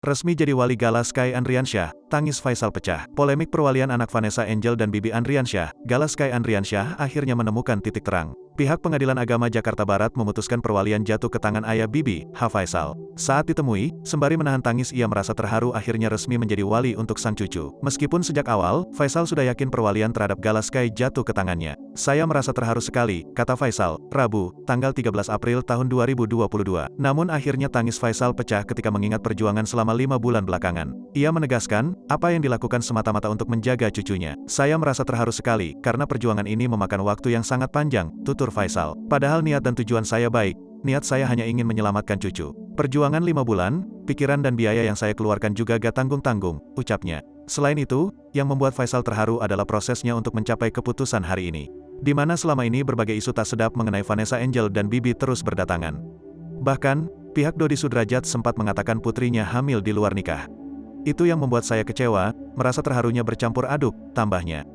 Resmi jadi wali Gala Sky Andriansyah, tangis Faisal pecah. Polemik perwalian anak Vanessa Angel dan Bibi Andriansyah, Gala Sky Andriansyah akhirnya menemukan titik terang. Pihak Pengadilan Agama Jakarta Barat memutuskan perwalian jatuh ke tangan ayah Bibi, H. Faisal. Saat ditemui, sembari menahan tangis ia merasa terharu akhirnya resmi menjadi wali untuk sang cucu. Meskipun sejak awal, Faisal sudah yakin perwalian terhadap Gala Sky jatuh ke tangannya. Saya merasa terharu sekali, kata Faisal, Rabu, tanggal 13 April tahun 2022. Namun akhirnya tangis Faisal pecah ketika mengingat perjuangan selama 5 bulan belakangan. Ia menegaskan, apa yang dilakukan semata-mata untuk menjaga cucunya. Saya merasa terharu sekali, karena perjuangan ini memakan waktu yang sangat panjang, tutur Faisal. Padahal niat dan tujuan saya baik, niat saya hanya ingin menyelamatkan cucu. Perjuangan 5 bulan, pikiran dan biaya yang saya keluarkan juga gak tanggung-tanggung, ucapnya. Selain itu, yang membuat Faisal terharu adalah prosesnya untuk mencapai keputusan hari ini. Di mana selama ini berbagai isu tak sedap mengenai Vanessa Angel dan Bibi terus berdatangan. Bahkan, pihak Dodi Sudrajat sempat mengatakan putrinya hamil di luar nikah. Itu yang membuat saya kecewa, merasa terharunya bercampur aduk, tambahnya.